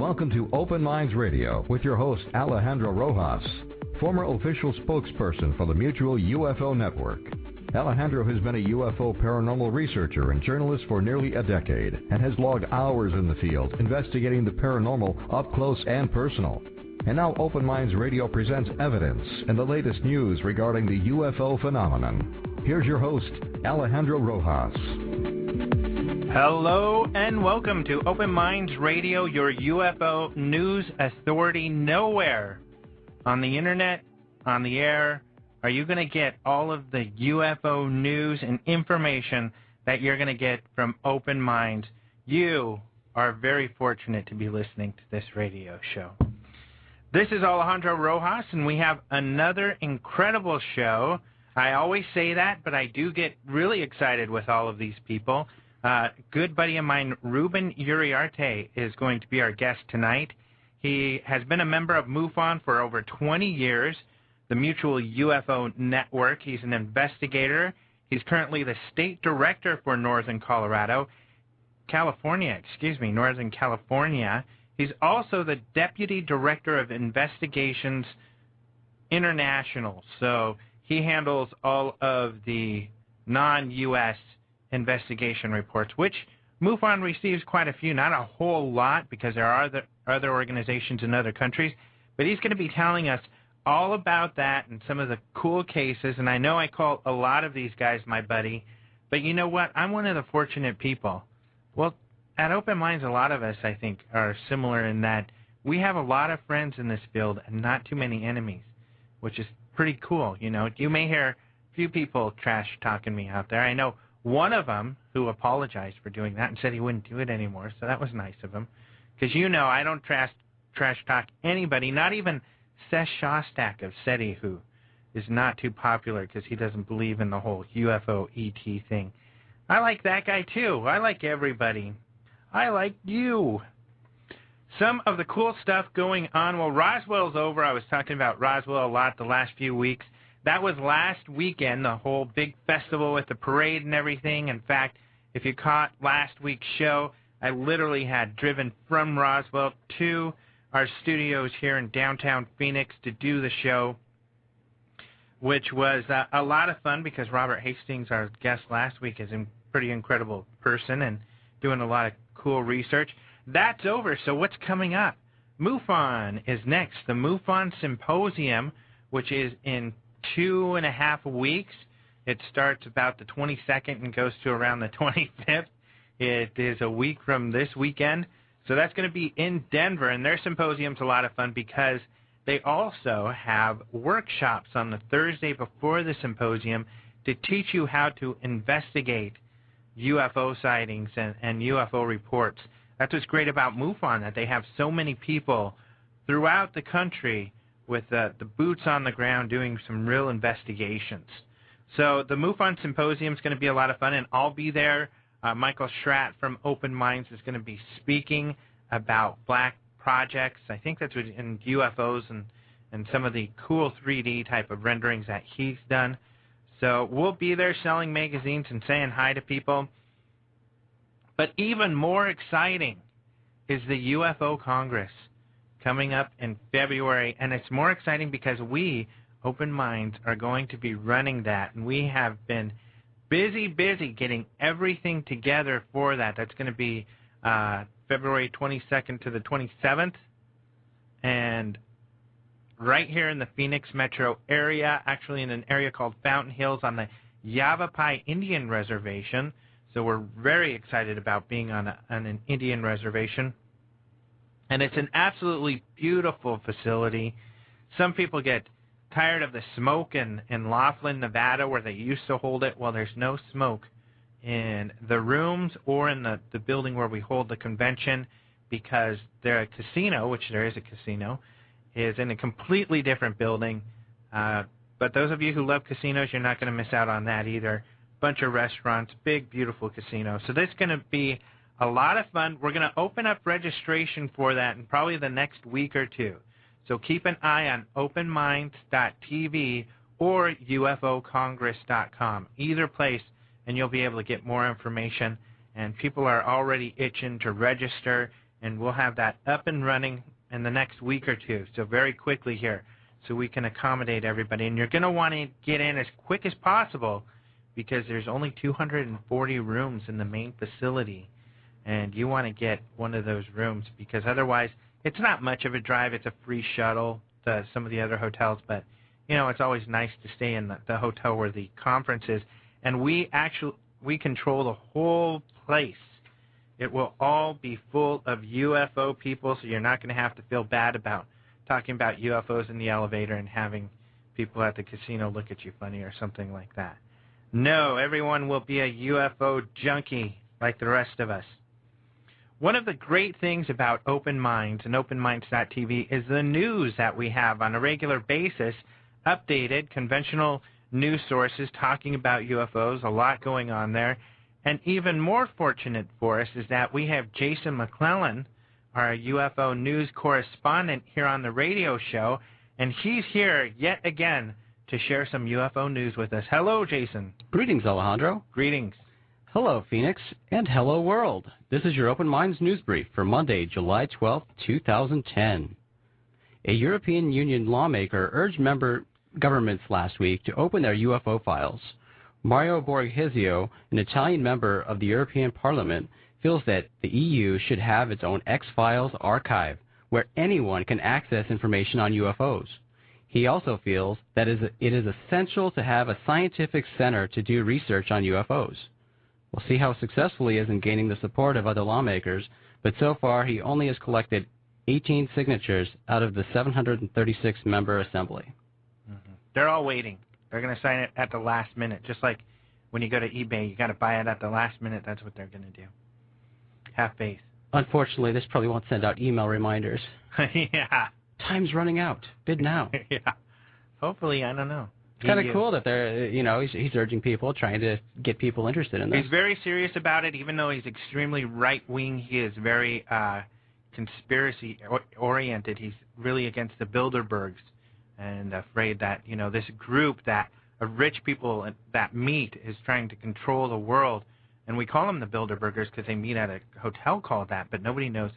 welcome to Open Minds Radio with your host, Alejandro Rojas, former official spokesperson for the Mutual UFO Network. Alejandro has been a UFO paranormal researcher and journalist for nearly a decade and has logged hours in the field investigating the paranormal up close and personal. And now Open Minds Radio presents evidence and the latest news regarding the UFO phenomenon. Here's your host, Alejandro Rojas. Hello and welcome to Open Minds Radio, your UFO news authority. Nowhere on the internet, on the air, are you going to get all of the UFO news and information that you're going to get from Open Minds. You are very fortunate to be listening to this radio show. This is Alejandro Rojas, and we have another incredible show. I always say that, but I do get really excited with all of these people. Good buddy of mine, Ruben Uratata, is going to be our guest tonight. He has been a member of MUFON for over 20 years, the Mutual UFO Network. He's an investigator. He's currently the state director for Northern California. He's also the deputy director of Investigations International. So he handles all of the non-U.S. investigation reports, which MUFON receives quite a few, not a whole lot because there are other organizations in other countries, but he's going to be telling us all about that and some of the cool cases. And I know I call a lot of these guys my buddy, but you know what? I'm one of the fortunate people. Well, at Open Minds, a lot of us, I think, are similar in that we have a lot of friends in this field and not too many enemies, which is pretty cool. You know, you may hear a few people trash talking me out there. I know one of them who apologized for doing that and said he wouldn't do it anymore, so that was nice of him. Because you know I don't trash talk anybody, not even Seth Shostak of SETI, who is not too popular because he doesn't believe in the whole UFO ET thing. I like that guy too. I like everybody. I like you. Some of the cool stuff going on. Well, Roswell's over. I was talking about Roswell a lot the last few weeks. That was last weekend, the whole big festival with the parade and everything. In fact, if you caught last week's show, I literally had driven from Roswell to our studios here in downtown Phoenix to do the show, which was a lot of fun because Robert Hastings, our guest last week, is a pretty incredible person and doing a lot of cool research. That's over, so what's coming up? MUFON is next. The MUFON Symposium, which is in 2.5 weeks. It starts about the 22nd and goes to around the 25th. It is a week from this weekend. So that's going to be in Denver, and their symposium's a lot of fun because they also have workshops on the Thursday before the symposium to teach you how to investigate UFO sightings and UFO reports. That's what's great about MUFON, that they have so many people throughout the country with the boots on the ground doing some real investigations. So the MUFON Symposium is going to be a lot of fun, and I'll be there. Michael Schratt from Open Minds is going to be speaking about black projects. I think that's what, in UFOs and some of the cool 3D type of renderings that he's done. So we'll be there selling magazines and saying hi to people. But even more exciting is the UFO Congress coming up in February. And it's more exciting because we, Open Minds, are going to be running that. And we have been busy getting everything together for that. That's going to be February 22nd to the 27th. And right here in the Phoenix metro area, actually in an area called Fountain Hills on the Yavapai Indian Reservation. So we're very excited about being on an Indian reservation. And it's an absolutely beautiful facility. Some people get tired of the smoke in Laughlin, Nevada, where they used to hold it. Well, there's no smoke in the rooms or in the building where we hold the convention because the casino, which there is a casino, is in a completely different building. But those of you who love casinos, you're not going to miss out on that either. Bunch of restaurants, big, beautiful casino. So this is going to be a lot of fun. We're going to open up registration for that in probably the next week or two. So keep an eye on openminds.tv or ufocongress.com, either place, and you'll be able to get more information. And people are already itching to register and we'll have that up and running in the next week or two, so very quickly here, so we can accommodate everybody. And you're going to want to get in as quick as possible because there's only 240 rooms in the main facility, and you want to get one of those rooms because otherwise it's not much of a drive. It's a free shuttle to some of the other hotels, but it's always nice to stay in the hotel where the conference is. And we control the whole place. It will all be full of UFO people, so you're not going to have to feel bad about talking about UFOs in the elevator and having people at the casino look at you funny or something like that. No, everyone will be a UFO junkie like the rest of us. One of the great things about Open Minds and OpenMinds.tv is the news that we have on a regular basis, updated, conventional news sources talking about UFOs, a lot going on there. And even more fortunate for us is that we have Jason McClellan, our UFO news correspondent here on the radio show, and he's here yet again to share some UFO news with us. Hello, Jason. Greetings, Alejandro. Greetings. Hello, Phoenix, and hello, world. This is your Open Minds News Brief for Monday, July 12, 2010. A European Union lawmaker urged member governments last week to open their UFO files. Mario Borghezio, an Italian member of the European Parliament, feels that the EU should have its own X-Files archive where anyone can access information on UFOs. He also feels that it is essential to have a scientific center to do research on UFOs. We'll see how successful he is in gaining the support of other lawmakers, but so far he only has collected 18 signatures out of the 736-member assembly. Mm-hmm. They're all waiting. They're going to sign it at the last minute, just like when you go to eBay, you got to buy it at the last minute. That's what they're going to do. Have faith. Unfortunately, this probably won't send out email reminders. Yeah. Time's running out. Bid now. Yeah. Hopefully, I don't know. It's kind of cool that they're, he's urging people, trying to get people interested in this. He's very serious about it, even though he's extremely right-wing. He is very conspiracy-oriented. He's really against the Bilderbergs and afraid that, this group that of rich people that meet is trying to control the world. And we call them the Bilderbergers because they meet at a hotel called that, but nobody knows.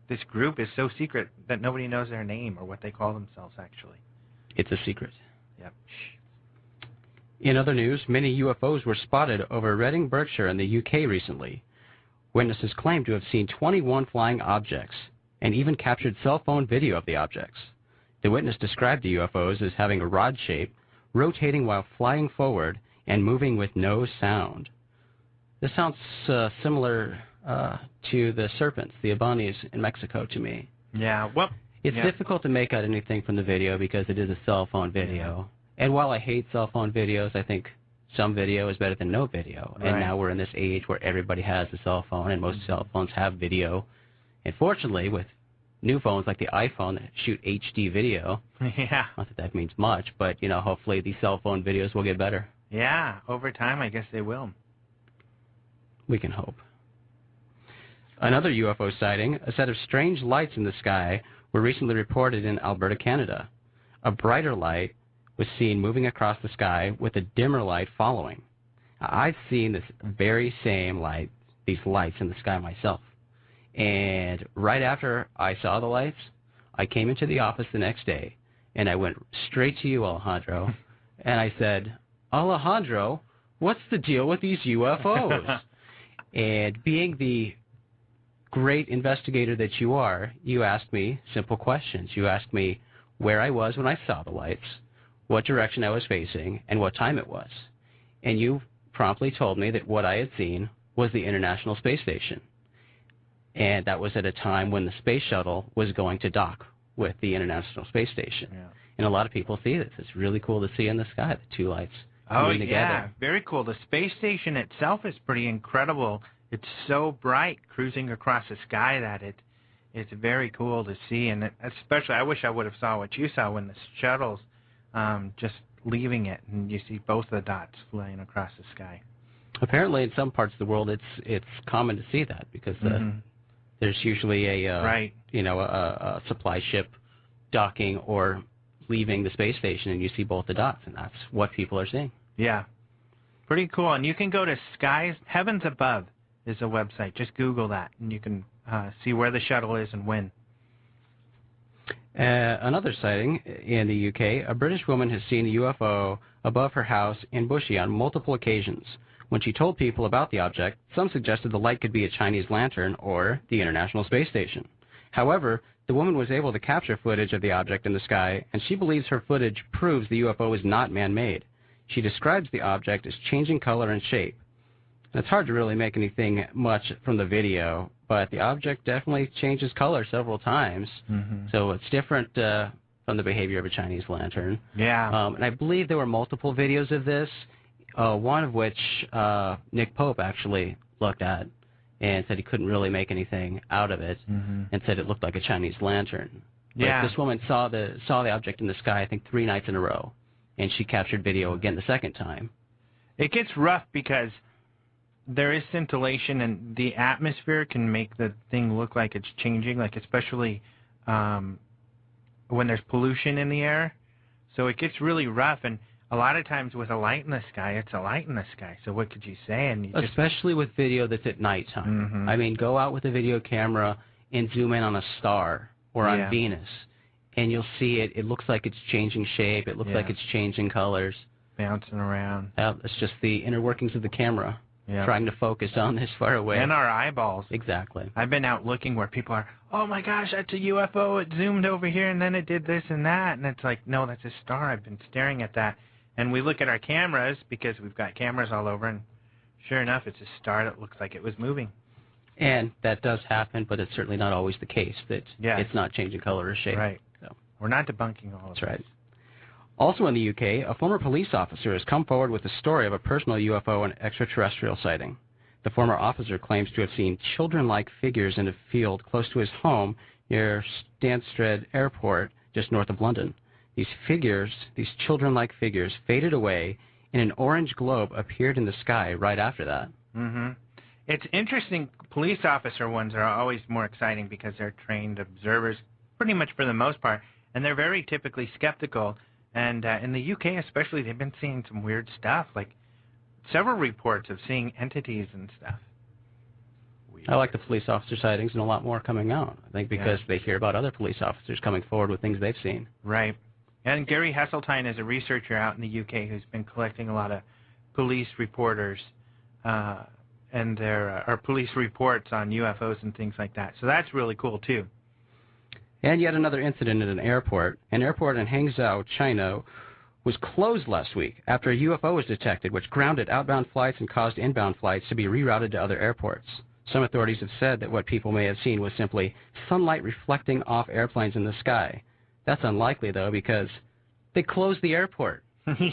This group is so secret that nobody knows their name or what they call themselves, actually. It's a secret. Yep. In other news, many UFOs were spotted over Reading, Berkshire in the UK recently. Witnesses claim to have seen 21 flying objects and even captured cell phone video of the objects. The witness described the UFOs as having a rod shape, rotating while flying forward, and moving with no sound. This sounds similar to the serpents, the Abanis in Mexico to me. Yeah, well... It's difficult to make out anything from the video because it is a cell phone video. Yeah. And while I hate cell phone videos, I think some video is better than no video. Right. And now we're in this age where everybody has a cell phone, and most cell phones have video. And fortunately, with new phones like the iPhone that shoot HD video, not that that means much, but, hopefully these cell phone videos will get better. Yeah, over time, I guess they will. We can hope. Another UFO sighting, a set of strange lights in the sky, were recently reported in Alberta, Canada. A brighter light was seen moving across the sky with a dimmer light following. I've seen this very same light, these lights in the sky myself. And right after I saw the lights, I came into the office the next day, and I went straight to you, Alejandro, and I said, Alejandro, what's the deal with these UFOs? And being the great investigator that you are, you asked me simple questions. You asked me where I was when I saw the lights, what direction I was facing, and what time it was. And you promptly told me that what I had seen was the International Space Station. And that was at a time when the space shuttle was going to dock with the International Space Station. Yeah. And a lot of people see this. It's really cool to see in the sky, the two lights coming together. Yeah, very cool. The space station itself is pretty incredible. It's so bright cruising across the sky that it's very cool to see. And especially, I wish I would have saw what you saw when the shuttle's just leaving it, and you see both the dots flying across the sky. Apparently, in some parts of the world, it's common to see that because there's usually a supply ship docking or leaving the space station, and you see both the dots, and that's what people are seeing. Yeah, pretty cool. And you can go to Heavens Above is a website. Just Google that, and you can see where the shuttle is and when. Another sighting in the UK, a British woman has seen a UFO above her house in Bushy on multiple occasions. When she told people about the object, some suggested the light could be a Chinese lantern or the International Space Station. However, the woman was able to capture footage of the object in the sky, and she believes her footage proves the UFO is not man-made. She describes the object as changing color and shape. And it's hard to really make anything much from the video, but the object definitely changes color several times, so it's different from the behavior of a Chinese lantern. Yeah. And I believe there were multiple videos of this, one of which Nick Pope actually looked at and said he couldn't really make anything out of it, and said it looked like a Chinese lantern. Yeah. But this woman saw the object in the sky, I think, 3 nights in a row, and she captured video again the second time. It gets rough because there is scintillation, and the atmosphere can make the thing look like it's changing, like especially when there's pollution in the air. So it gets really rough, and a lot of times with a light in the sky, it's a light in the sky. So what could you say? And you especially with video that's at nighttime. I mean, go out with a video camera and zoom in on a star or on Venus, and you'll see it. It looks like it's changing shape. It looks like it's changing colors. Bouncing around. It's just the inner workings of the camera. Trying to focus on this far away. And our eyeballs. Exactly. I've been out looking where people are, oh my gosh, that's a UFO, it zoomed over here and then it did this and that, and it's like, no, that's a star, I've been staring at that. And we look at our cameras, because we've got cameras all over, and sure enough, it's a star that looks like it was moving. And that does happen, but it's certainly not always the case that it's not changing color or shape. Right. So. We're not debunking all of That's right. Also in the UK, a former police officer has come forward with the story of a personal UFO and extraterrestrial sighting. The former officer claims to have seen children-like figures in a field close to his home near Stansted Airport, just north of London. These children-like figures, faded away, and an orange globe appeared in the sky right after that. It's interesting. Police officer ones are always more exciting because they're trained observers, pretty much for the most part, and they're very typically skeptical. And in the UK especially, they've been seeing some weird stuff, like several reports of seeing entities and stuff. Weird. I like the police officer sightings, and a lot more coming out, I think, because they hear about other police officers coming forward with things they've seen. Right. And Gary Hesseltine is a researcher out in the UK who's been collecting a lot of police reporters and their police reports on UFOs and things like that. So that's really cool, too. And yet another incident at an airport. An airport in Hangzhou, China, was closed last week after a UFO was detected, which grounded outbound flights and caused inbound flights to be rerouted to other airports. Some authorities have said that what people may have seen was simply sunlight reflecting off airplanes in the sky. That's unlikely, though, because they closed the airport.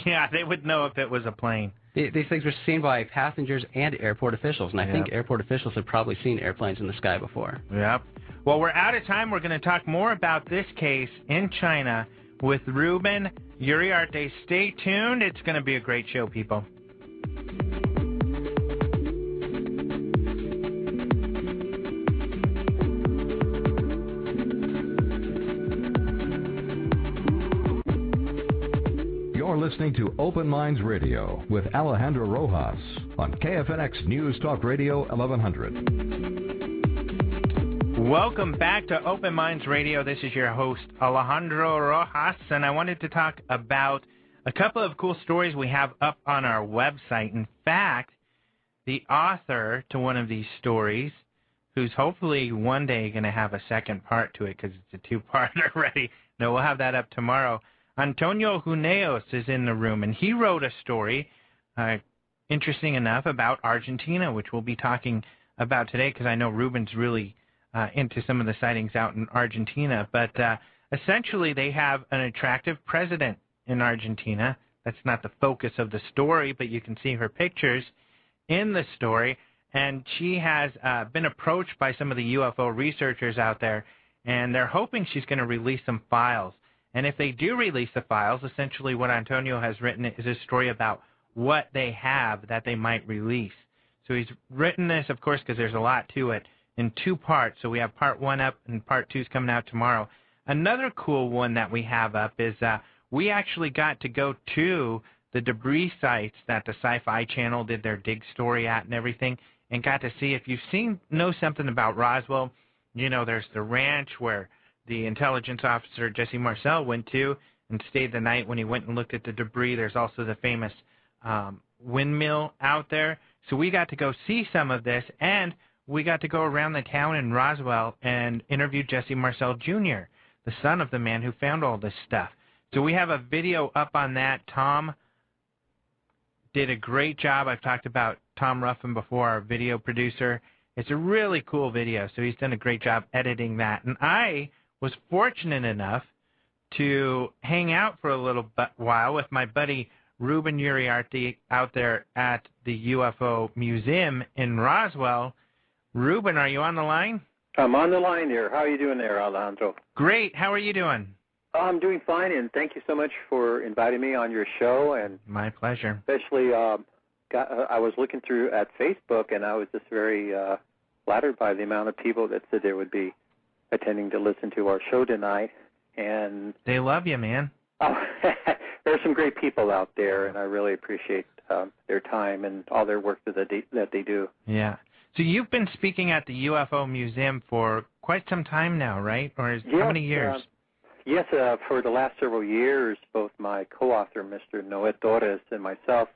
Yeah, they would know if it was a plane. These things were seen by passengers and airport officials, and I think airport officials have probably seen airplanes in the sky before. Yep. Well, we're out of time. We're going to talk more about this case in China with Ruben Uriarte. Stay tuned. It's going to be a great show, people. You're listening to Open Minds Radio with Alejandro Rojas on KFNX News Talk Radio 1100. Welcome back to Open Minds Radio. This is your host, Alejandro Rojas, and I wanted to talk about a couple of cool stories we have up on our website. In fact, the author to one of these stories, who's hopefully one day going to have a second part to it because it's a two-part already. No, we'll have that up tomorrow. Antonio Huneos is in the room, and he wrote a story, interesting enough, about Argentina, which we'll be talking about today because I know Ruben's really into some of the sightings out in Argentina. But essentially, they have an attractive president in Argentina. That's not the focus of the story, but you can see her pictures in the story. And she has been approached by some of the UFO researchers out there, and they're hoping she's going to release some files. And if they do release the files, essentially what Antonio has written is a story about what they have that they might release. So he's written this, of course, because there's a lot to it, in two parts. So we have part one up and part two's coming out tomorrow. Another cool one that we have up is we actually got to go to the debris sites that the Sci-Fi Channel did their dig story at and everything, and got to see, if you've know something about Roswell, there's the ranch where the intelligence officer Jesse Marcel went to and stayed the night when he went and looked at the debris. There's also the famous windmill out there. So we got to go see some of this, and we got to go around the town in Roswell and interview Jesse Marcel Jr., the son of the man who found all this stuff. So we have a video up on that. Tom did a great job. I've talked about Tom Ruffin before, our video producer. It's a really cool video, so he's done a great job editing that. And I was fortunate enough to hang out for a little while with my buddy Ruben Uriarte out there at the UFO Museum in Roswell. Ruben, are you on the line? I'm on the line here. How are you doing there, Alejandro? Great. How are you doing? I'm doing fine, and thank you so much for inviting me on your show. And my pleasure. Especially, I was looking through at Facebook, and I was just very flattered by the amount of people that said they would be attending to listen to our show tonight. And they love you, man. There are some great people out there, and I really appreciate their time and all their work that they do. Yeah. So you've been speaking at the UFO Museum for quite some time now, right? Or how many years? Yes, for the last several years, both my co-author, Mr. Noé Torres, and myself,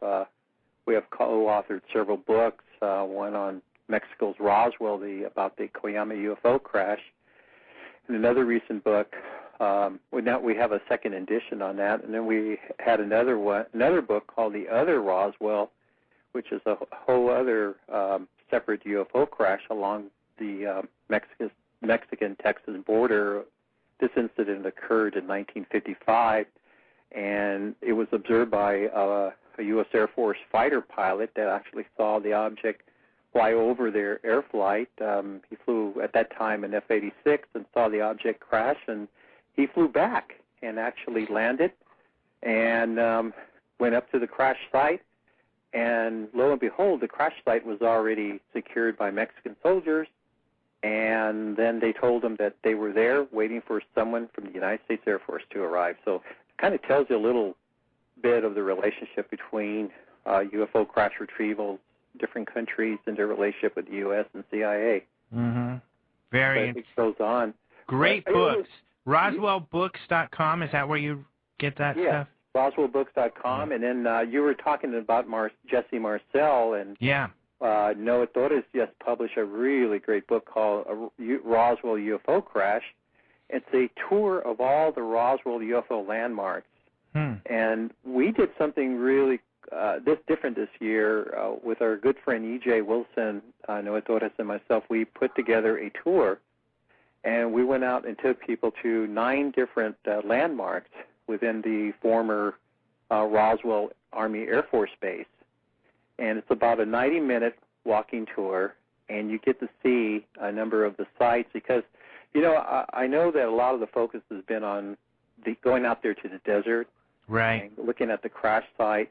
we have co-authored several books, one on Mexico's Roswell, about the Koyama UFO crash, and another recent book. We have a second edition on that, and then we had another book called The Other Roswell, which is a whole other separate UFO crash along the Mexican-Texas border. This incident occurred in 1955, and it was observed by a U.S. Air Force fighter pilot that actually saw the object fly over their air flight. He flew at that time an F-86 and saw the object crash, and he flew back and actually landed and went up to the crash site. And lo and behold, the crash site was already secured by Mexican soldiers. And then they told him that they were there waiting for someone from the United States Air Force to arrive. So it kind of tells you a little bit of the relationship between UFO crash retrieval, different countries, and their relationship with the U.S. and CIA. Mm-hmm. Very interesting. It goes on. Great books. RoswellBooks.com, is that where you get that stuff? RoswellBooks.com. And then you were talking about Jesse Marcel. And yeah. Noé Torres just published a really great book called Roswell UFO Crash. It's a tour of all the Roswell UFO landmarks. And we did something really different this year with our good friend E.J. Wilson, Noé Torres, and myself. We put together a tour, and we went out and took people to 9 different landmarks within the former Roswell Army Air Force Base. And it's about a 90-minute walking tour, and you get to see a number of the sites because, I know that a lot of the focus has been on going out there to the desert, right, and looking at the crash site,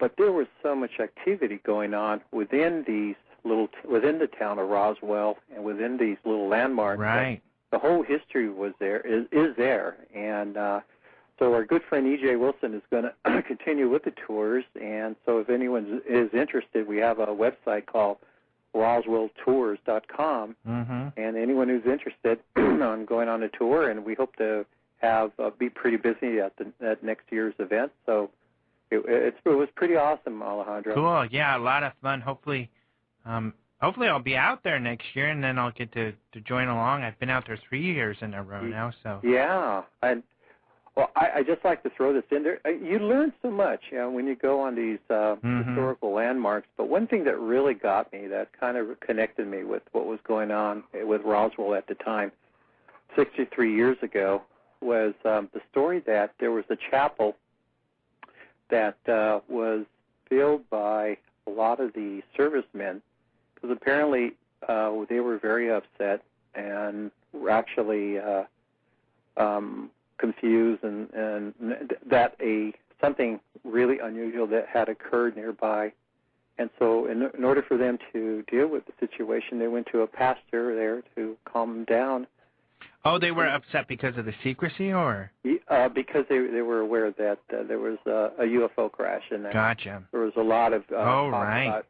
but there was so much activity going on within the town of Roswell and within these little landmarks. Right. The whole history is there, and so our good friend E.J. Wilson is going to continue with the tours, and so if anyone is interested, we have a website called RoswellTours.com, and anyone who's interested on going on a tour, and we hope to be pretty busy at next year's event. So it was pretty awesome, Alejandro. Cool, yeah, a lot of fun. Hopefully I'll be out there next year, and then I'll get to join along. I've been out there 3 years in a row now, so. Yeah, I just like to throw this in there. You learn so much, when you go on these historical landmarks. But one thing that really got me, that kind of connected me with what was going on with Roswell at the time, 63 years ago, was the story that there was a chapel that was filled by a lot of the servicemen, because apparently they were very upset and were actually confused, and that something really unusual that had occurred nearby. And so in order for them to deal with the situation, they went to a pastor there to calm them down. Oh, they were upset because of the secrecy, or? Because they were aware that there was a UFO crash, and gotcha. There was a lot of right.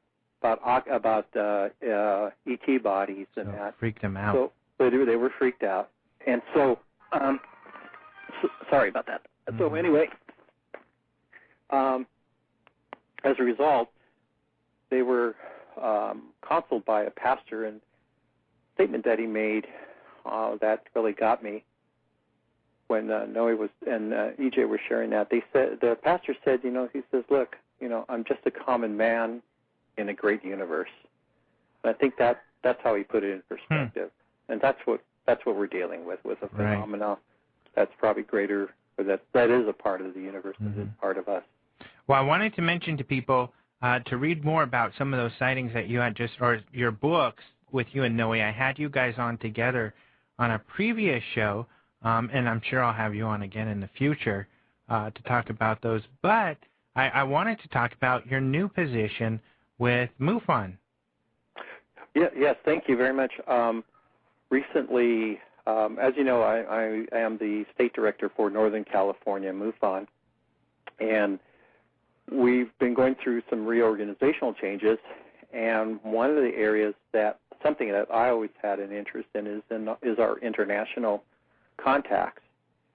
about ET bodies and so that freaked them out. So they were freaked out. And so, sorry about that. Mm-hmm. So anyway, as a result, they were counseled by a pastor, and a statement that he made that really got me when Noe was and EJ were sharing that. They said, the pastor said, he says, look, I'm just a common man in a great universe. And I think that's how he put it in perspective. And that's what we're dealing with a phenomena that's probably greater, or that is a part of the universe, that is part of us. Well, I wanted to mention to people to read more about some of those sightings that you had or your books with you and Noe. I had you guys on together on a previous show, and I'm sure I'll have you on again in the future to talk about those. But I wanted to talk about your new position with MUFON. Yes, thank you very much. Recently, as you know, I am the state director for Northern California MUFON, and we've been going through some reorganizational changes, and one of the areas something that I always had an interest in is our international contacts.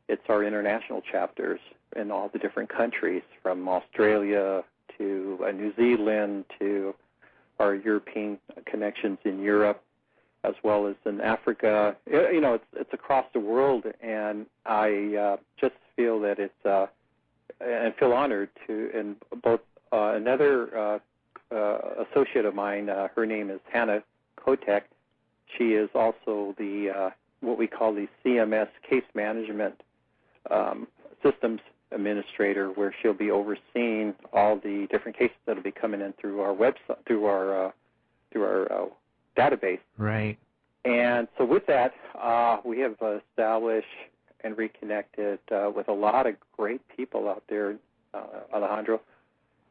It's our international chapters in all the different countries, from Australia to New Zealand to our European connections in Europe, as well as in Africa. It's across the world, and I just feel that it's and feel honored to. And both another associate of mine, her name is Hannah Kotek. She is also the what we call the CMS case management systems administrator, where she'll be overseeing all the different cases that will be coming in through our website, through our database. Right. And so with that, we have established and reconnected with a lot of great people out there, Alejandro.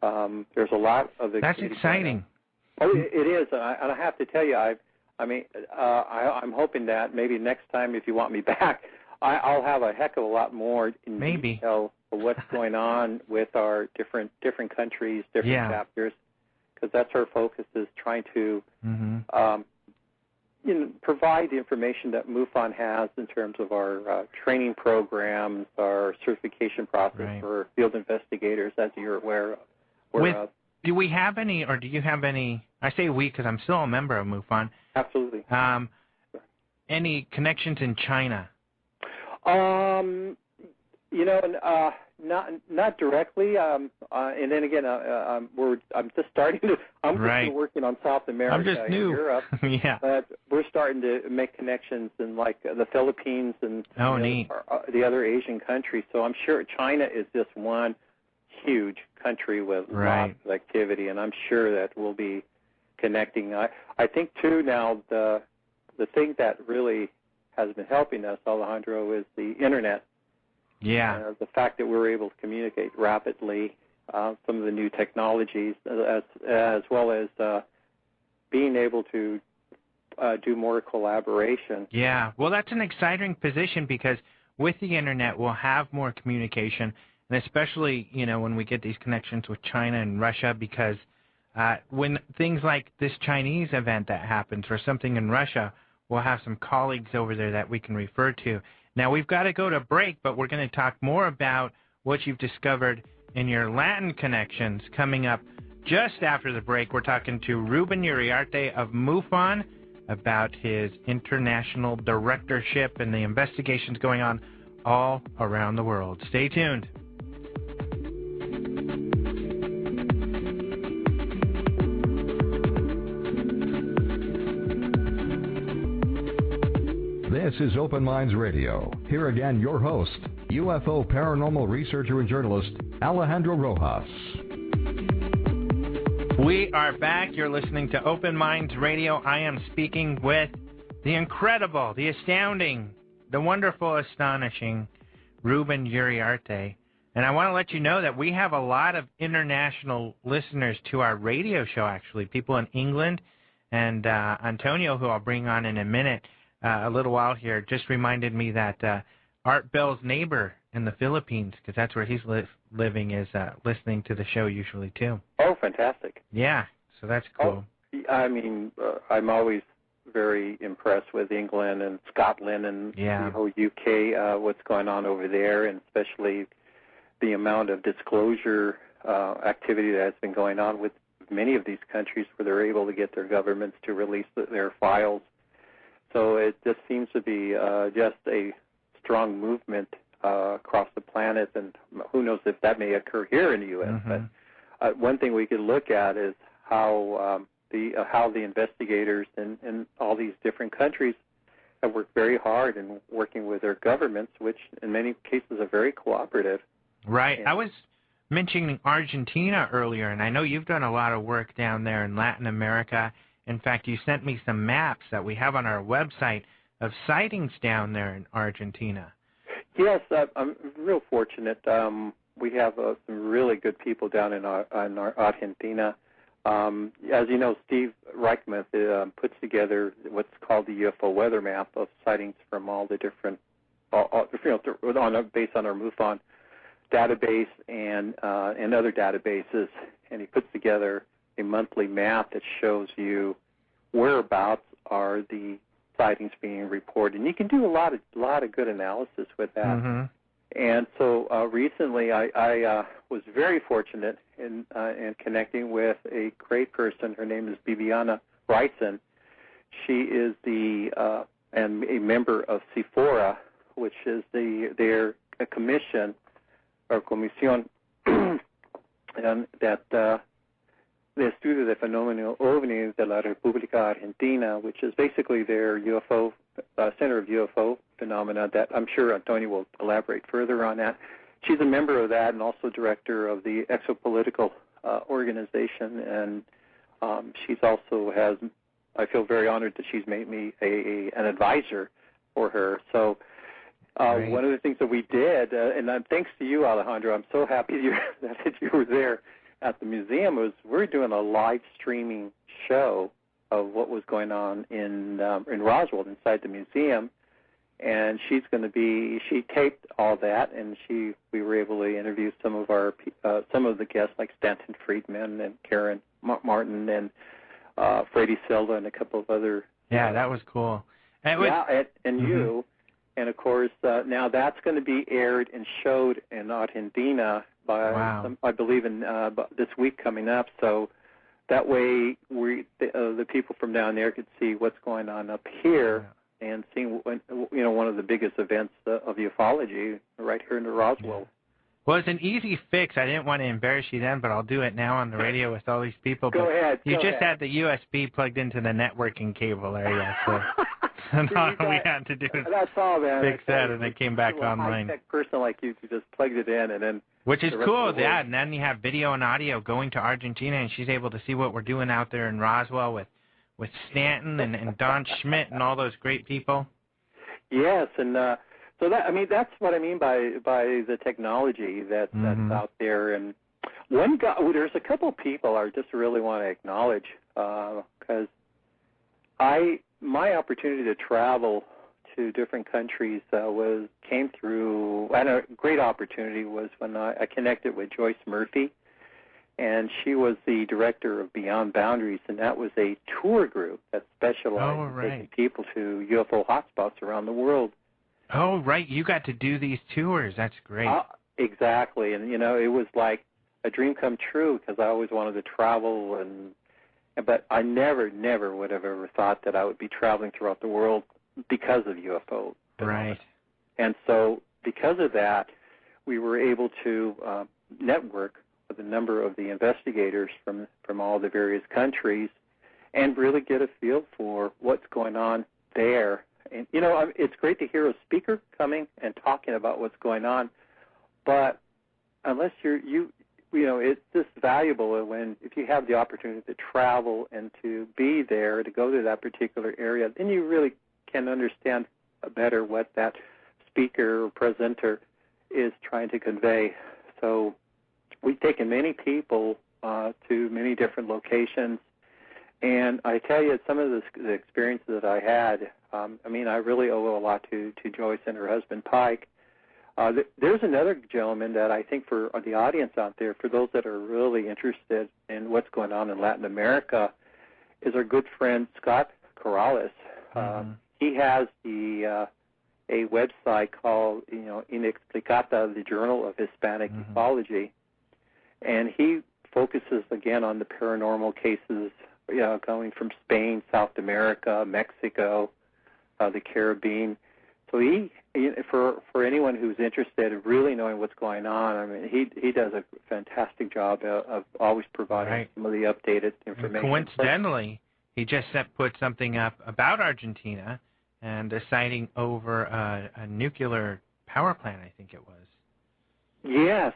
There's a lot of That's exciting. Oh, it is, and I have to tell you, I'm hoping that maybe next time, if you want me back, I'll have a heck of a lot more in detail of what's going on with our different countries, different chapters, because that's our focus, is trying to provide the information that MUFON has in terms of our training programs, our certification process for field investigators, as you're aware of. Do we have any, or do you have any, I say we because I'm still a member of MUFON. Absolutely. Any connections in China? Not directly. And then again, I'm just starting to. I'm still working on South America. I'm just new. And Europe. Yeah. But we're starting to make connections in like the Philippines and neat. The other Asian countries. So I'm sure China is just one huge country with lots of activity, and I'm sure that we'll be connecting. I think too now the thing that really has been helping us, Alejandro, is the internet. Yeah. The fact that we're able to communicate rapidly, some of the new technologies, as well as being able to do more collaboration. Yeah. Well, that's an exciting position, because with the internet, we'll have more communication, and especially, when we get these connections with China and Russia, because when things like this Chinese event that happens or something in Russia, we'll have some colleagues over there that we can refer to. Now, we've got to go to break, but we're going to talk more about what you've discovered in your Latin connections coming up just after the break. We're talking to Ruben Uriarte of MUFON about his international directorship and the investigations going on all around the world. Stay tuned. This is Open Minds Radio. Here again, your host, UFO paranormal researcher and journalist, Alejandro Rojas. We are back. You're listening to Open Minds Radio. I am speaking with the incredible, the astounding, the wonderful, astonishing Ruben Uriarte. And I want to let you know that we have a lot of international listeners to our radio show, actually. People in England, and Antonio, who I'll bring on in a minute, a little while here, just reminded me that Art Bell's neighbor in the Philippines, because that's where he's living, is listening to the show usually too. Oh, fantastic. Yeah, so that's cool. I'm always very impressed with England and Scotland and the whole UK, what's going on over there, and especially the amount of disclosure activity that has been going on with many of these countries where they're able to get their governments to release their files. So it just seems to be just a strong movement across the planet, and who knows if that may occur here in the U.S. Mm-hmm. But one thing we could look at is how the investigators in all these different countries have worked very hard in working with their governments, which in many cases are very cooperative. Right. And I was mentioning Argentina earlier, and I know you've done a lot of work down there in Latin America. In fact, you sent me some maps that we have on our website of sightings down there in Argentina. Yes, I'm real fortunate. We have some really good people down in Argentina. As you know, Steve Reichmuth puts together what's called the UFO weather map of sightings from all the different, based on our MUFON database and other databases, and he puts together a monthly map that shows you whereabouts are the sightings being reported. And you can do a lot of good analysis with that. Mm-hmm. And so recently I was very fortunate in connecting with a great person. Her name is Viviana Reisen. She is and a member of CIFORA, which is their commission or comisión that de estudio de fenómeno ovni de la República Argentina, which is basically their UFO Center of UFO Phenomena. That I'm sure Antonio will elaborate further on that. She's a member of that and also director of the Exopolitical organization, and she's also has. I feel very honored that she's made me an advisor for her. So. One of the things that we did, and thanks to you, Alejandro, I'm so happy that you were there at the museum, was we're doing a live streaming show of what was going on in Roswell inside the museum, and she taped all that, and we were able to interview some of the guests like Stanton Friedman and Karen Martin and Freddie Silva and a couple of other. Yeah, that was cool. And mm-hmm. You. And, of course, now that's going to be aired and showed in Argentina by, I believe, in this week coming up. So that way the people from down there could see what's going on up here and seeing, one of the biggest events of ufology right here in the Roswell. Yeah. Well, it's an easy fix. I didn't want to embarrass you then, but I'll do it now on the radio with all these people. Go ahead. You just had the USB plugged into the networking cable area, so... And all we had to do is that's all, man. fix that, and it came back online. A high-tech person like you just plugged it in, and then... Which is cool, yeah. And then you have video and audio going to Argentina, and she's able to see what we're doing out there in Roswell with Stanton and Don Schmidt and all those great people. Yes, and so that's what I mean by the technology that's out there. And one guy, there's a couple of people I just really want to acknowledge because my opportunity to travel to different countries came through. I had a great opportunity was when I connected with Joyce Murphy, and she was the director of Beyond Boundaries, and that was a tour group that specialized in taking people to UFO hotspots around the world. Oh, right. You got to do these tours. That's great. Exactly. And, it was like a dream come true because I always wanted to travel, but I never would have ever thought that I would be traveling throughout the world because of UFO. Right. And so because of that, we were able to network with a number of the investigators from all the various countries and really get a feel for what's going on there. And, it's great to hear a speaker coming and talking about what's going on, but unless it's just valuable if you have the opportunity to travel and to be there, to go to that particular area, then you really can understand better what that speaker or presenter is trying to convey. So we've taken many people to many different locations, and I tell you, some of the experiences that I had, I really owe a lot to Joyce and her husband, Pike. There's another gentleman that I think for the audience out there, for those that are really interested in what's going on in Latin America, is our good friend Scott Corrales. He has a website called, Inexplicata, the Journal of Hispanic Ufology, and he focuses again on the paranormal cases, going from Spain, South America, Mexico, the Caribbean. So for anyone who's interested in really knowing what's going on, I mean, he does a fantastic job of always providing some of the updated information. And coincidentally, he just put something up about Argentina and a sighting over a nuclear power plant, I think it was. Yes,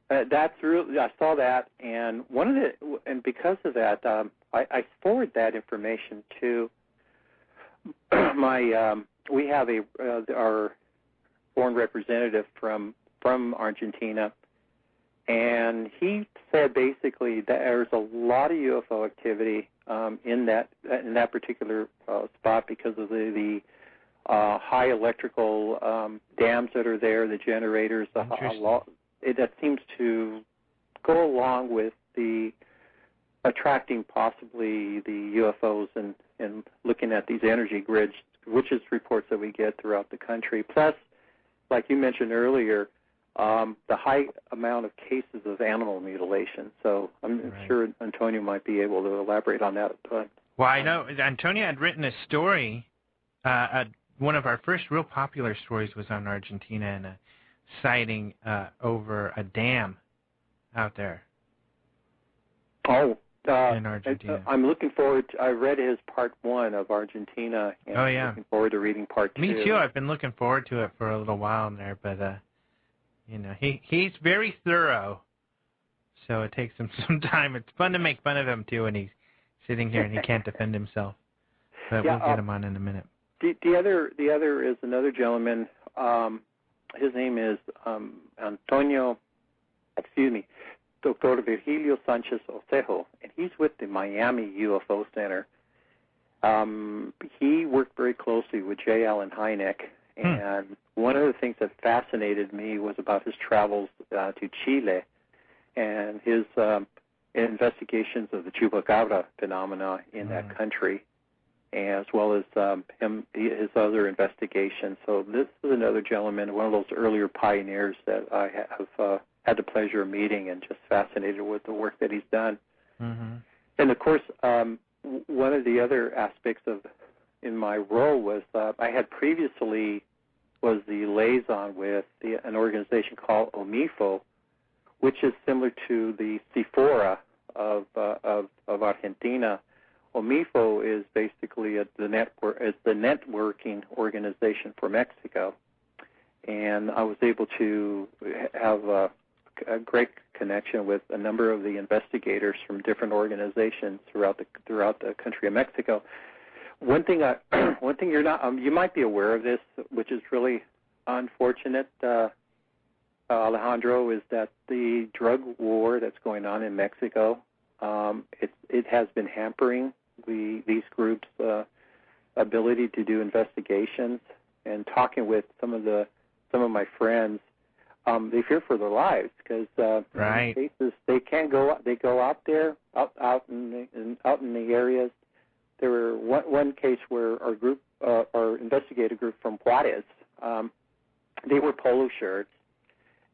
that's really. I saw that, and because of that, I forward that information to my. We have our foreign representative from Argentina, and he said basically that there's a lot of UFO activity in that particular spot because of the high electrical dams that are there, the generators. That seems to go along with the attracting possibly the UFOs and looking at these energy grids, which is reports that we get throughout the country. Plus, like you mentioned earlier, the high amount of cases of animal mutilation. So I'm sure Antonio might be able to elaborate on that. Well, I know Antonio had written a story. One of our first real popular stories was on Argentina and a sighting over a dam out there. Oh, in Argentina. I'm looking forward. I read his part 1 of Argentina, and I'm looking forward to reading part 2. Me too. I've been looking forward to it for a little while there, but he's very thorough, so it takes him some time. It's fun to make fun of him too when he's sitting here and he can't defend himself. But we'll get him on in a minute. The other is another gentleman. His name is Dr. Virgilio Sanchez Osejo, and he's with the Miami UFO Center. He worked very closely with J. Allen Hynek, and one of the things that fascinated me was about his travels to Chile and his investigations of the Chupacabra phenomena in that country, as well as his other investigations. So this is another gentleman, one of those earlier pioneers that I have had the pleasure of meeting and just fascinated with the work that he's done. And of course, one of the other aspects in my role was I had previously was the liaison with an organization called OMIFO, which is similar to the CIFORA of Argentina. OMIFO is basically the networking organization for Mexico, and I was able to have a great connection with a number of the investigators from different organizations throughout the country of Mexico. One thing you're not you might be aware of this, which is really unfortunate, Alejandro, is that the drug war that's going on in Mexico, it has been hampering these groups' ability to do investigations. And talking with some of my friends, they fear for their lives because in many cases they can't go. They go out there, out in the areas. There were one case where our investigator group from Juarez, they were polo shirts,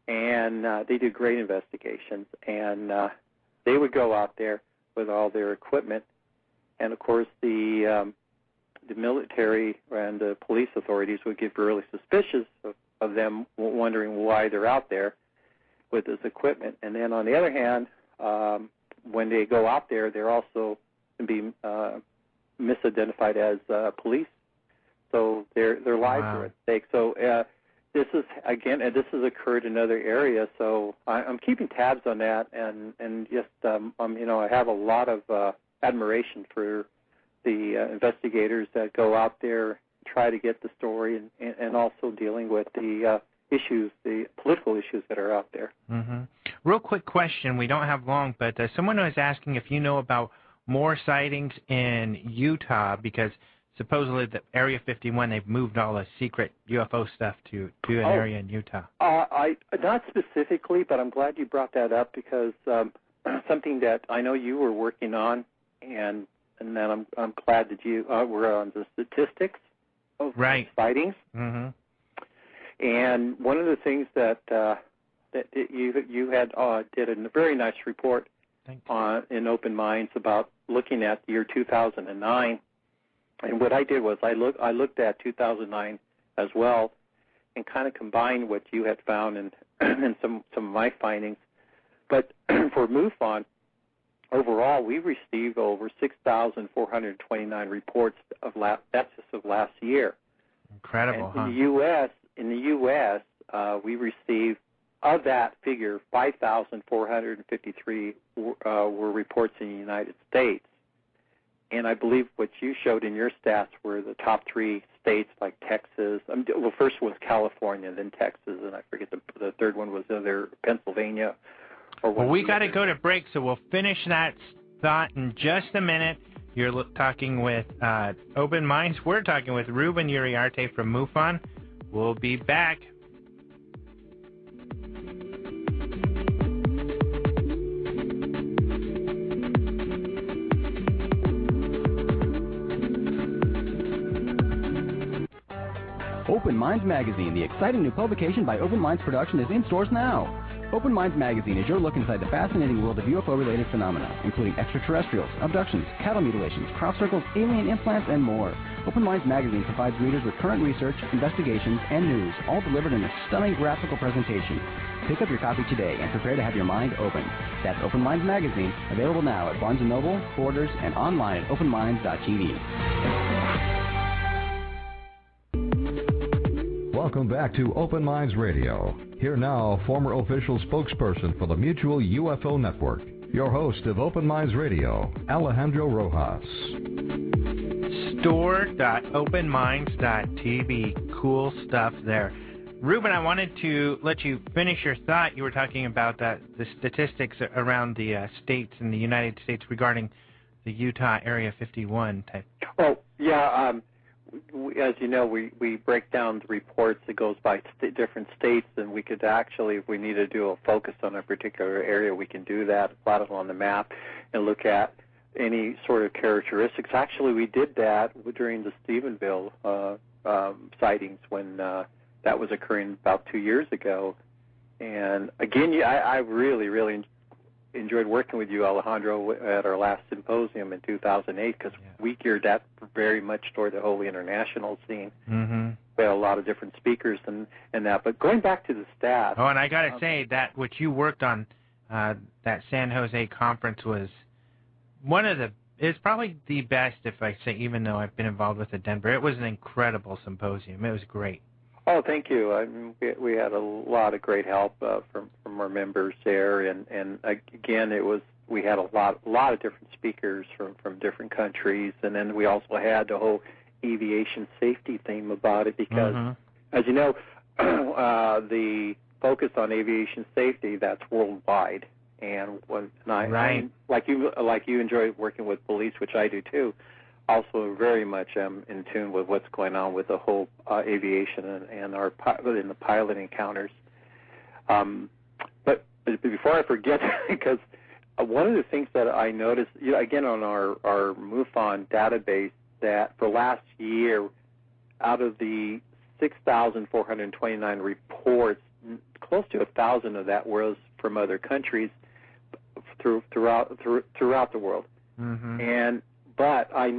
and they did great investigations. And they would go out there with all their equipment, and of course the military and the police authorities would get really suspicious of them, wondering why they're out there with this equipment. And then on the other hand, when they go out there, they're also be misidentified as police, so their lives are at stake. So this has occurred in other areas. So I'm keeping tabs on that, and just I have a lot of admiration for the investigators that go out there, try to get the story, and also dealing with the issues, the political issues that are out there. Real quick question, we don't have long, but someone was asking if you know about more sightings in Utah, because supposedly the Area 51, they've moved all the secret UFO stuff to an area in Utah. I not specifically, but I'm glad you brought that up, because something that I know you were working on, and and then I'm glad that you were on the statistics of sightings. Mm-hmm. And one of the things that you had did a very nice report in Open Minds about looking at the year 2009. And what I did was I looked at 2009 as well, and kind of combined what you had found and some of my findings. But for MUFON, overall, we received over 6,429 reports that's just of last year. Incredible, and in the U.S., we received, of that figure, 5,453 were reports in the United States. And I believe what you showed in your stats were the top 3 states like Texas. Well, first was California, then Texas, and I forget the third one was either Pennsylvania. Well, we got to go to break, so we'll finish that thought in just a minute. You're talking with Open Minds. We're talking with Ruben Uriarte from MUFON. We'll be back. Open Minds Magazine, the exciting new publication by Open Minds Production, is in stores now. Open Minds Magazine is your look inside the fascinating world of UFO-related phenomena, including extraterrestrials, abductions, cattle mutilations, crop circles, alien implants, and more. Open Minds Magazine provides readers with current research, investigations, and news, all delivered in a stunning graphical presentation. Pick up your copy today and prepare to have your mind open. That's Open Minds Magazine, available now at Barnes & Noble, Borders, and online at openminds.tv. Welcome back to Open Minds Radio. Here now, former official spokesperson for the Mutual UFO Network, your host of Open Minds Radio, Alejandro Rojas. Store.openminds.tv. Cool stuff there. Ruben, I wanted to let you finish your thought. You were talking about the statistics around the states in the United States regarding the Utah Area 51 type. Oh, yeah. As you know, we break down the reports. It goes by different states, and we could actually, if we need to do a focus on a particular area, we can do that, plot it on the map, and look at any sort of characteristics. Actually, we did that during the Stephenville sightings when that was occurring about 2 years ago. And again, I really, really enjoyed working with you, Alejandro, at our last symposium in 2008 because we geared that very much toward the whole international scene. Mm-hmm. We had a lot of different speakers and that. But going back to the stats. Oh, and I got to say that what you worked on, that San Jose conference was it's probably the best, if I say, even though I've been involved with the Denver. It was an incredible symposium. It was great. Oh, thank you. I mean, we had a lot of great help from our members there, and again, we had a lot of different speakers from different countries, and then we also had the whole aviation safety theme about it because, as you know, the focus on aviation safety, that's worldwide, and I like you enjoy working with police, which I do too. Also, very much in tune with what's going on with the whole aviation and in the pilot encounters. But before I forget, because one of the things that I noticed, again on our MUFON database, that for last year, out of the 6,429 reports, close to 1,000 of that was from other countries throughout the world, But I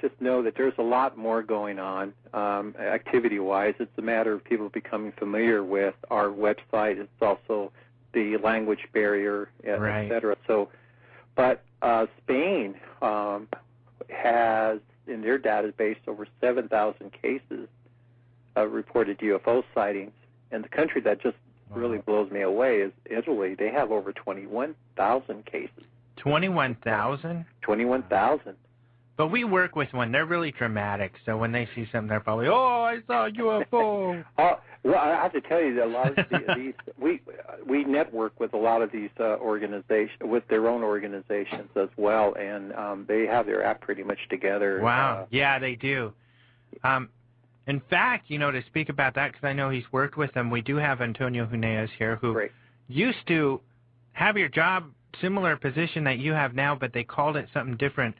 just know that there's a lot more going on activity-wise. It's a matter of people becoming familiar with our website. It's also the language barrier, et cetera. So, but Spain has in their database over 7,000 cases of reported UFO sightings. And the country that just really blows me away is Italy. They have over 21,000 cases. 21,000? 21,000. But we work with one. They're really dramatic. So when they see something, they're probably, oh, I saw a UFO. Well, I have to tell you that a lot of these we network with a lot of these organizations, with their own organizations as well, and they have their act pretty much together. Wow. Yeah, they do. In fact, to speak about that, because I know he's worked with them, we do have Antonio Huneas here, who used to have your job, similar position that you have now, but they called it something different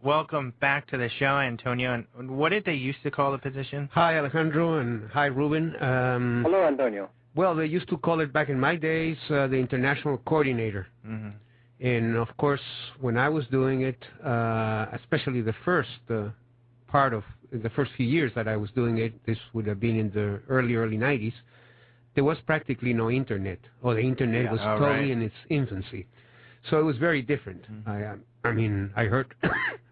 Welcome back to the show, Antonio. And what did they used to call the position? Hi, Alejandro, and hi, Ruben. Hello, Antonio. Well, they used to call it back in my days the International Coordinator. Mm-hmm. And, of course, when I was doing it, especially the first part of the first few years that I was doing it, this would have been in the early 90s, there was practically no Internet, or the Internet was totally in its infancy. So it was very different. Mm-hmm. I mean, I heard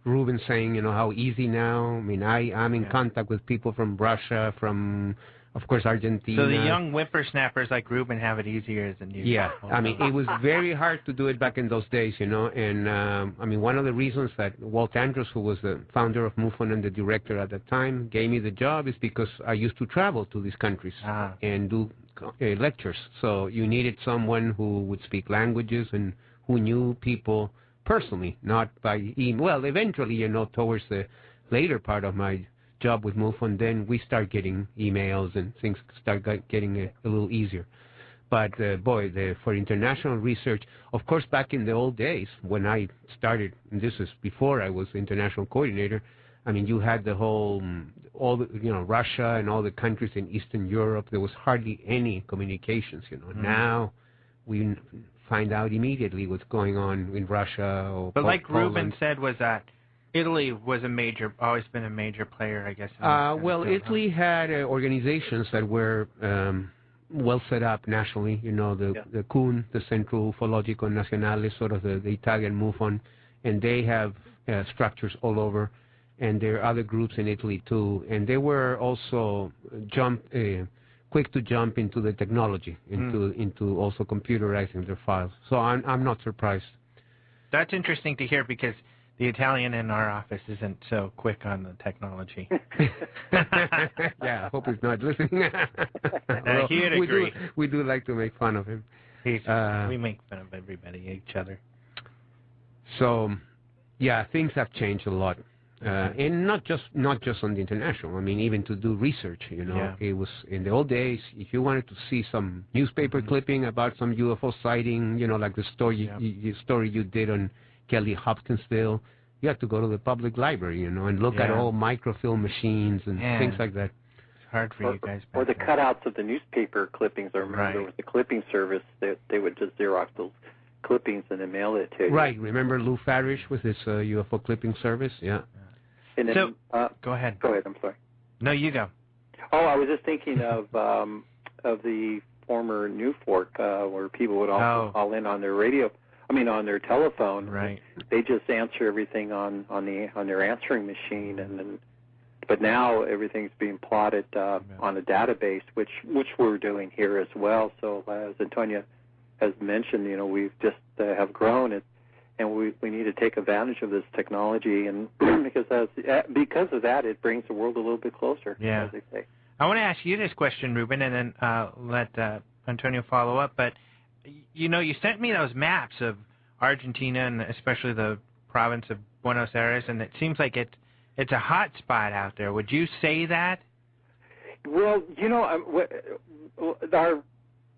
Ruben saying, how easy now. I mean, I'm in contact with people from Russia, from, of course, Argentina. So the young whippersnappers like Ruben have it easier than you. Yeah, I mean, it was very hard to do it back in those days, and I mean, one of the reasons that Walt Andrews, who was the founder of MUFON and the director at the time, gave me the job is because I used to travel to these countries and do lectures. So you needed someone who would speak languages and who knew people personally, not by email. Well, eventually, towards the later part of my job with MUFON, then we start getting emails and things start getting a little easier. But for international research, of course, back in the old days when I started, and this is before I was international coordinator, I mean, you had the whole, Russia and all the countries in Eastern Europe. There was hardly any communications. Now we find out immediately what's going on in Russia or But like Poland. Ruben said, was that Italy was always been a major player, I guess. Well, Italy had organizations that were well set up nationally. The CUN, the Centro Ufologico Nazionale, sort of the Italian MUFON, and they have structures all over. And there are other groups in Italy too, and they were also quick to jump into the technology, into also computerizing their files. So I'm not surprised. That's interesting to hear because the Italian in our office isn't so quick on the technology. Yeah, I hope he's not listening. He'd agree. We do like to make fun of him. We make fun of everybody, each other. So, yeah, things have changed a lot. And not just on the international. I mean, even to do research, It was in the old days. If you wanted to see some newspaper clipping about some UFO sighting, like the story you did on Kelly Hopkinsville, you had to go to the public library, and look at all microfilm machines and things like that. It's hard for you guys. Or the cutouts of the newspaper clippings. I remember there was the clipping service. They would just Xerox those clippings and then mail it to you. Right. Remember Lou Farish with his UFO clipping service? Yeah. And then, go ahead. Go ahead. I'm sorry. No, you go. Oh, I was just thinking of the former New Fork, where people would also call in on their radio. I mean, on their telephone. Right. They just answer everything on their answering machine, but now everything's being plotted on a database, which we're doing here as well. So as Antonia has mentioned, we've just have grown it. And we need to take advantage of this technology, and because of that, it brings the world a little bit closer, as they say. I want to ask you this question, Ruben, and then let Antonio follow up. But, you sent me those maps of Argentina and especially the province of Buenos Aires, and it seems like it's a hot spot out there. Would you say that? Well, our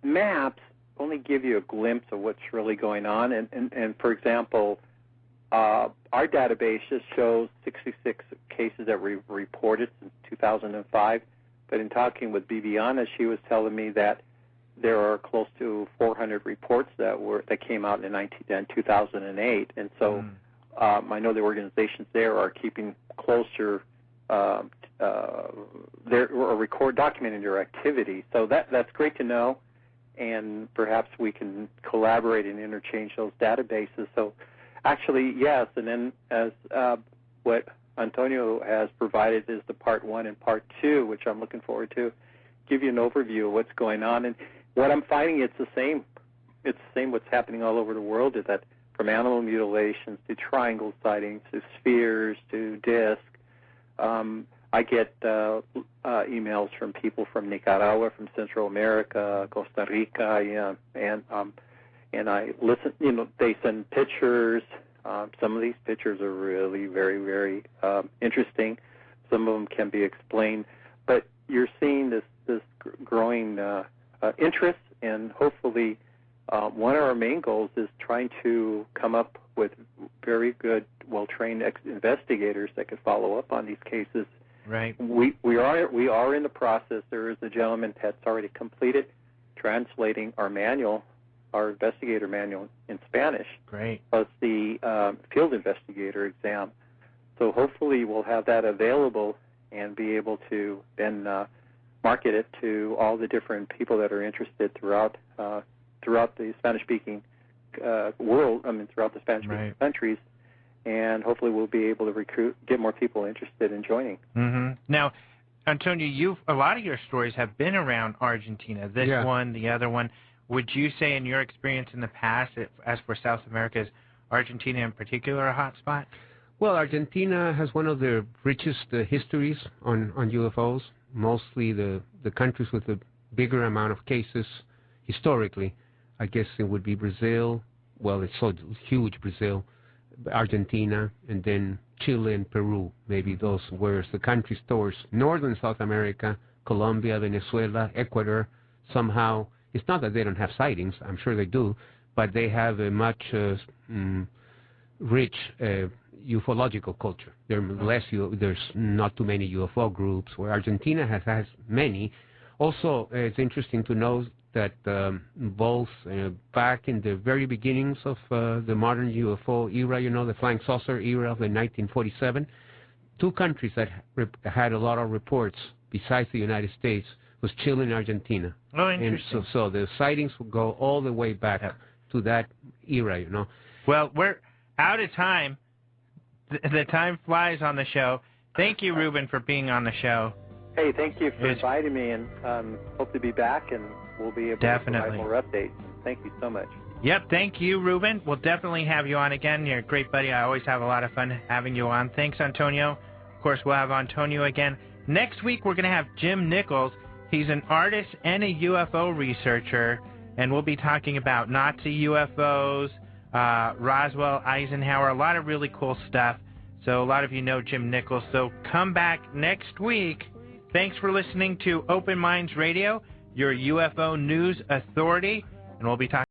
maps only give you a glimpse of what's really going on. And for example, our database just shows 66 cases that were reported since 2005. But in talking with Bibiana, she was telling me that there are close to 400 reports that came out in 2008. And so I know the organizations there are keeping closer, documenting their activity. So that's great to know. And perhaps we can collaborate and interchange those databases. So actually, yes, and then as what Antonio has provided is the part 1 and part 2, which I'm looking forward to, give you an overview of what's going on. And what I'm finding, it's the same what's happening all over the world, is that from animal mutilations to triangle sightings to spheres to discs, I get emails from people from Nicaragua, from Central America, Costa Rica, and I listen. They send pictures. Some of these pictures are really very, very interesting. Some of them can be explained, but you're seeing this growing interest, and hopefully, one of our main goals is trying to come up with very good well-trained investigators that could follow up on these cases. Right. We are in the process. There is a gentleman that's already completed translating our manual, our investigator manual in Spanish. Great. Plus the field investigator exam. So hopefully we'll have that available and be able to then market it to all the different people that are interested throughout the Spanish-speaking world. I mean, throughout the Spanish-speaking countries. And hopefully we'll be able to get more people interested in joining. Mm-hmm. Now, Antonio, a lot of your stories have been around Argentina. This one, the other one. Would you say, in your experience in the past, as for South America, is Argentina in particular a hot spot? Well, Argentina has one of the richest histories on UFOs. Mostly the countries with the bigger amount of cases historically. I guess it would be Brazil. Well, it's so huge, Brazil. Argentina, and then Chile and Peru, maybe those were the countries towards northern South America, Colombia, Venezuela, Ecuador. Somehow, it's not that they don't have sightings, I'm sure they do, but they have a much rich ufological culture. There's not too many UFO groups, where Argentina has many. Also, it's interesting to know that both back in the very beginnings of the modern UFO era, the flying saucer era of the 1947, two countries that had a lot of reports besides the United States was Chile and Argentina. Oh, interesting. And so the sightings will go all the way back to that era, Well, we're out of time. The time flies on the show. Thank you, Ruben, for being on the show. Hey, thank you for inviting me, and hope to be back, and we'll be able to provide more updates. Thank you so much. Yep, thank you, Ruben. We'll definitely have you on again. You're a great buddy. I always have a lot of fun having you on. Thanks, Antonio. Of course, we'll have Antonio again. Next week, we're going to have Jim Nichols. He's an artist and a UFO researcher, and we'll be talking about Nazi UFOs, Roswell, Eisenhower, a lot of really cool stuff. So a lot of you know Jim Nichols. So come back next week. Thanks for listening to Open Minds Radio, your UFO news authority, and we'll be talking